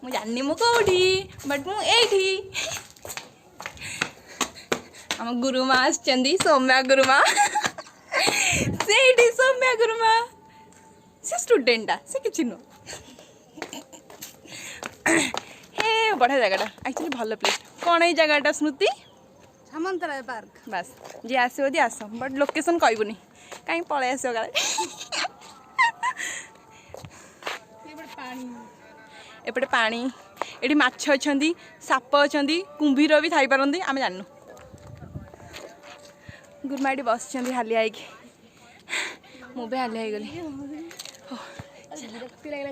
मु जानी मु कौटी बट मु एठी हम गुरुमा आछंदी सौम्या गुरुमा सेठी सौम्या गुरुमा से स्टूडेंटा से किछि नो हे बढ़िया जगह एक्चुअली भल प्लेस कौन है जगहटा स्मृति सामंतराय पार्क बस जी आसो दी आस बट लोकेशन कहबुनी कहीं पलि आस एपटे पानी ये माछ अच्छा साप अच्छा कुंभीर भी थी पारती आम जानू गुरुमा ये बस हालिया मुझे हालिया गली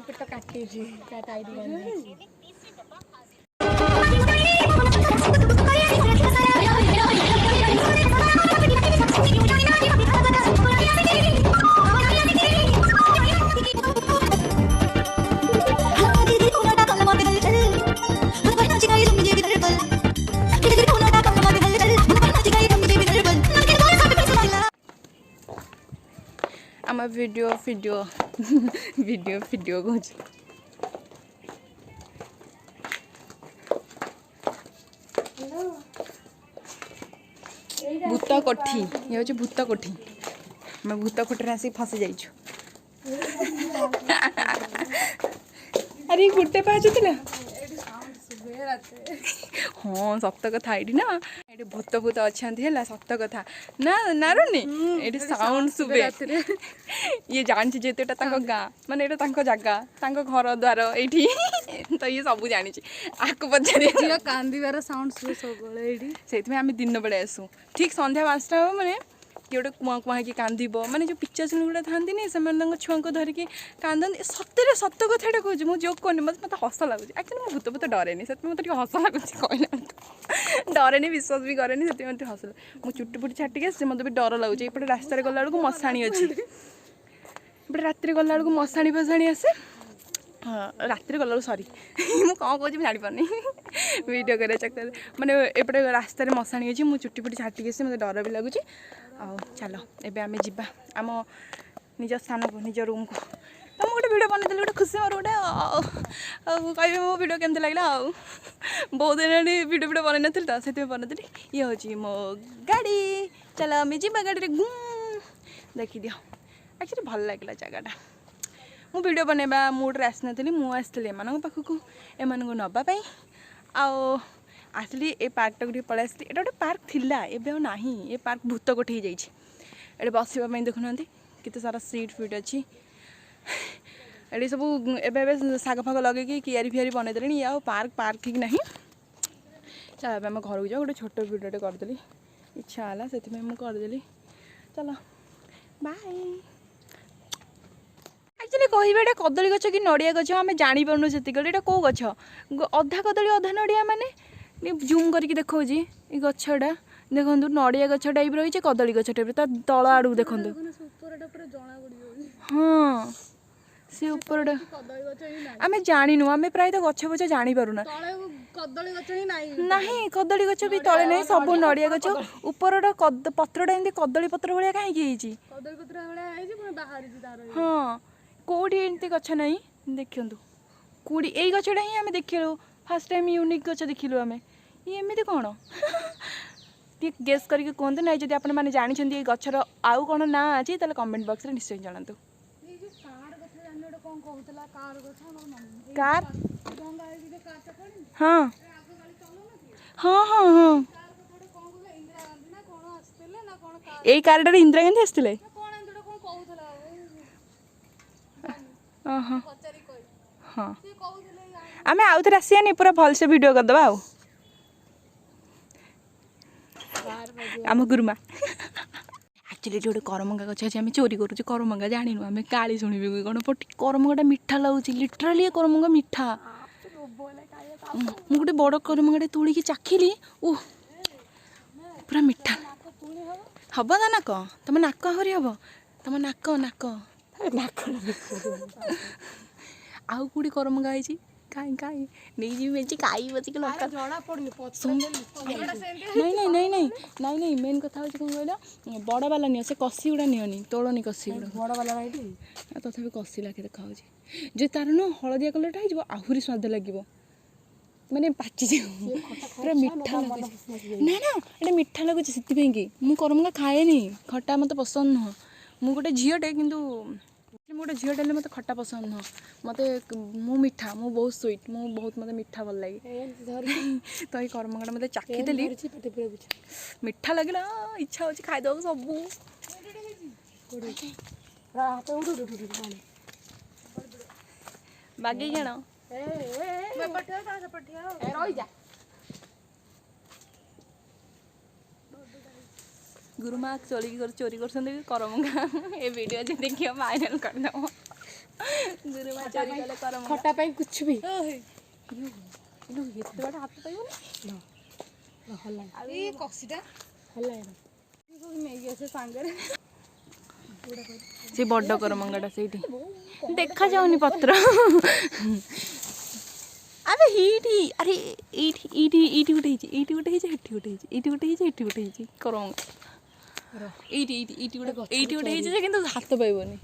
पेट काटी आम वीडियो कहूँ भूत कोठी ये हूँ भूत कोठी आम भूत कोठी आसिक फसी जाइछु अरे गोटे पाच थी हाँ सत कथा ये ना ये भूत भूत अच्छा है सत कथा ना ना रुनी ये साउंड शुभे ये जानची जेतेटा गाँ माने ये जगह घर द्वार ये तो ये सब जानी आपको पचार कांदार साउंड शुभे सब से आम दिन बेले आसू ठीक संध्या 5टा हम मैंने किए गोटे कुआ कुआ कि कांद माने जो पिक्चर सीन गुड़ा था से छुआ को धरिकी कांदती सतरे सत कथा कहूँ मुझे जोक करनी मत हस लगुच एक्चुअली मुझे भूत भूत डरेनि से मत हस लगुच कहना डरेनि विश्वास भी करेनि से मत हस मुझे चुट्टी फुटी छाटिक आसे मत भी डर लगुच ये रास्तार गला बेलू मशाणी अच्छी एपटे रात गला बेलू मशाणी फसाणी आसे हाँ रात गला सरी मुझे कौन कौन जापानी वीडियो कर चक्कर मैंने एपटे रास्तार मशाणी अच्छी मुझे चुट्टी फुटी छाटिक आसे मत डर भी लगुच आओ चलो एबे आमे जिबा आम निज स्थान को निज रूम को तो मुझे गोटे वीडियो बनई गोटे खुशी मोर गोटे कह मो वीडियो केमती लगे आउ बहुत दिन वीडियो बनई नी तो से बनई ये हूँ मो गाड़ी चलो आम जी गाड़ी घूम देखी दियो एक्चुअली भल लगे जगहटा मु वीडियो बनवा मुड्रे आसनी मुझे एम पाखक एम नापी आओ आसली ए पार्क टाक पलि आसली एटा गोटे पार्क थिला एबे ना ये पार्क भूत कोठी जाइए ये बसवाई देखुना केते सारा सीट फिट अच्छी ये सब एवं शाग फाग लगे कियारी फियारी बनई देनी ये पार्क पार्क ठीक ना चलो अब आम घर को जाओ गोटे छोट वीडियो करदेली इच्छा है से करदेली चलो बाय एक्चुअली कहे कदली गछ कि नड़िया गछ आम जापारू से कौ गछ अधा कदली अधा नड़िया माने जूम करके देखा ये गछटा देखो नड़िया गछ टाइप रही कदली गछ टाइप तल आड़ू देखो हाँ सी ऊपर आम जानू आम प्राय गछ फछ जापारूना ना कदली गछ भी तले ना सब नड़िया गछ ऊपर पत्रटा एमती कदली पत्र भाया कहीं हाँ कौटी एमती गछ ना देखु कौटी यही गछटा ही आम देखलु फास्ट टाइम यूनिक गछ देखलु आम ये एमती कौन गेस करके कहते ना जब आप जानते गचर आउ कौन ना अच्छी तेल कमेंट बॉक्स में निश्चय जनातु कार हाँ हाँ हाँ हाँ यही कार इंदिरा गांधी आसते हाँ आम आउ थे आसानी पूरा भलसे वीडियो करदे आउ आम गुरुमा एक्चुअली जो करमंगा गछ अच्छे आम चोरी करुचे करमंगा जानू आम काली शुणवे कौन पटी करमंगाटा मीठा लगुच लिटराली करमंगा मीठा मुझे गोटे बड़ करमंगाटे तोड़िकी चाखिली ओह पूरा मीठा हम ना नाक तुम नाक आहरी हम तुम नाक नाक नाक आउ कौटी करमंगा है କାଇଁ ନେଇଯିବି ମେଞ୍ଚେ ଖାଇ ବସିକି ଲଙ୍କା ଜଣା ପଡୁନି ନାଇଁ ମେନ୍ କଥା ହେଉଛି କ'ଣ କହିଲ ବଡ଼ ବାଲା ନିଅ ସେ କଷି ଗୁଡ଼ା ନିଅନି ତୋଳନି କଷି ଗୁଡ଼ା ବଡ ବାଲା ଏଇଠି ତଥାପି କଷି ଲାଖେ ଦେଖାହେଉଛି ଯେ ତାର ନୁହଁ ହଳଦିଆ କଲର୍ଟା ହେଇଯିବ ଆହୁରି ସ୍ୱାଦ ଲାଗିବ ମାନେ ପାଚିଯିବ ପୁରା ମିଠା ଲାଗୁଛି ନା ଏଇଟା ମିଠା ଲାଗୁଛି ସେଥିପାଇଁକି ମୁଁ କରମଙ୍ଗା ଖାଏନି ଖଟା ମୋତେ ପସନ୍ଦ ନୁହଁ ମୁଁ ଗୋଟେ ଝିଅଟେ କିନ୍ତୁ ମୁଁ ଗୋଟେ ଝିଅଟେ ହେଲେ ମୋତେ ଖଟା ପସନ୍ଦ ନୁହଁ ମୋତେ ମୁଁ ମିଠା ମୁଁ ବହୁତ ସୁଇଟ୍ ମୁଁ ବହୁତ ମୋତେ ମିଠା ଭଲ ଲାଗେ ତ ଏଇ କରମଙ୍ଗାଟା ମୋତେ ଚାଖିଦେଲି ମିଠା ଲାଗିଲା ଇଚ୍ଛା ହେଉଛି ଖାଇଦେବାକୁ ସବୁ ବାଗେଇ କିଣ ରହିଯା ଗୁରୁମା ଚୋରି କରୁଛନ୍ତି କରମଙ୍ଗା ଏ ଭିଡ଼ିଓ ଯେ ଦେଖିବ ଭାଇରାଲ କରିଦେବ ଗୁରୁମା ଚୋରି କଲେ କରମଙ୍ଗା ଖଟା ପାଇଁ कुछ भी ଏତେ ବାଟ ହାତ ପାଇବନି ସେ ବଡ଼ କରମଙ୍ଗାଟା ସେଇଠି ଦେଖାଯାଉନି ପତ୍ର ଆରେ ଆରେ ଏଇଠି ଗୋଟେ ହେଇଛି ଏଇଠି ଗୋଟେ ହେଇଛି ଏଠି ଗୋଟେ ହେଇଛି ଏଇଠି ଗୋଟେ ହେଇଛି ଏଠି ଗୋଟେ ହେଇଛି କରମଙ୍ଗା ଏଇଠି ଗୋଟେ ହେଇଛି ଯେ କିନ୍ତୁ ହାତ ପାଇବନି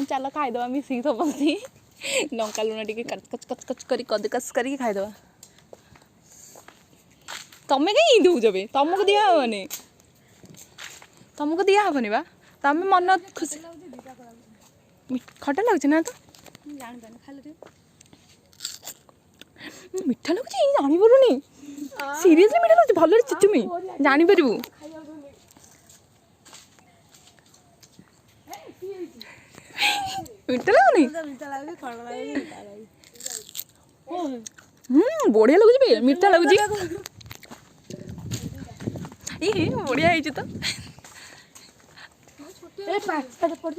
ଚାଲ ଖାଇଦେବା ମିଶିକି ସମସ୍ତେ ଲଙ୍କା ଲୁଣ ଟିକେ କଚ କରି କଦକସ କରିକି ଖାଇଦେବା ତମେ କାହିଁ ଦେଉଛ ବେ ତମକୁ ଦିଆହେବନି ବା ତମେ ମନ ଖୁସି ଖଟା ଲାଗୁଛି ନା ତ ମିଠା ଲାଗୁଛି ଜାଣିପାରୁନି ସିରିୟସଲି ମିଠା ଲାଗୁଛି ଭଲରେ ଚିଚୁମି ଜାଣିପାରିବୁ ମିଠା ଲାଗୁନି ବଢ଼ିଆ ଲାଗୁଛି ବେ ମିଠା ଲାଗୁଛି ବଢ଼ିଆ ହେଇଛି ତ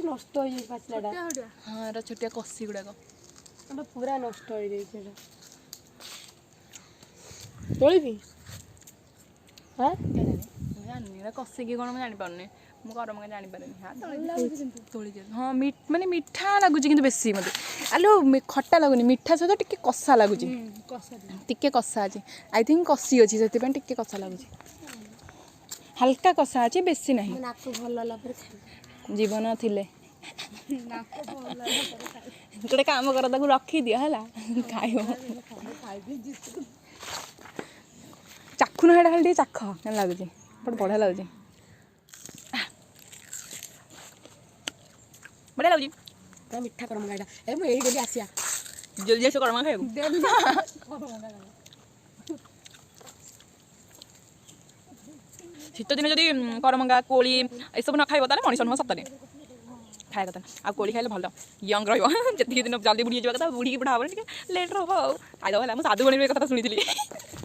ନଷ୍ଟ ହେଇଯାଇଛି ପାଚିଲାଟା ହଁ ଏରା ଛୋଟିଆ କଷି ଗୁଡ଼ାକ ପୁରା ନଷ୍ଟ ହେଇଯାଇଛି ଏଟା ତୋଳିବି ଜାଣିନି ଏରା କଷିକି କ'ଣ ମୁଁ ଜାଣିପାରୁନି ମୁଁ କରମଙ୍ଗା ଜାଣିପାରେନି ତୋଳି ହଁ ମାନେ ମିଠା ଲାଗୁଛି କିନ୍ତୁ ବେଶୀ ମୋତେ ଆଲୋ ଖଟା ଲାଗୁନି ମିଠା ସହିତ ଟିକେ କଷା ଲାଗୁଛି ଟିକେ କଷା ଅଛି ଆଇ ଥିଙ୍କ କଷି ଅଛି ସେଥିପାଇଁ ଟିକେ କଷା ଲାଗୁଛି ହାଲକା କଷା ଅଛି ବେଶୀ ନାହିଁ ଜୀବନ ଥିଲେ ଗୋଟେ କାମ କର ତାକୁ ରଖିଦିଅ ହେଲା ଖାଇବ ଚାଖୁନ ସେଇଟା ଖାଲି ଟିକେ ଚାଖ କେମିତି ଲାଗୁଛି ବଢ଼ିଆ ଲାଗୁଛି ବଢ଼ିଆ ଲାଗୁଛି ମିଠା କରମଙ୍ଗା ଏଇଟା ମୁଁ ଏଇ ଗଲି ଆସିଆ ଜଲ୍ଦି ଆସ କରମଙ୍ଗା ଖାଇବୁ ଶୀତ ଦିନେ ଯଦି କରମଙ୍ଗା କୋଳି ଏସବୁ ନ ଖାଇବ ତାହେଲେ ମଣିଷ ନୁହଁ ସତରେ ଖାଇବା କଥା ଆଉ କୋଳି ଖାଇଲେ ଭଲ ୟଙ୍ଗ ରହିବ ଯେତିକି ଦିନ ଜଲ୍ଦି ବୁଢ଼ୀ ଯିବା କଥା ବୁଢ଼ୀକି ବୁଢ଼ା ହେବନି ଟିକେ ଲେଟ୍ ହେବ ଆଉ ଖାଇଦେବ ହେଲା ମୁଁ ସାଧୁ ଗଣିର ଏ କଥାଟା ଶୁଣିଥିଲି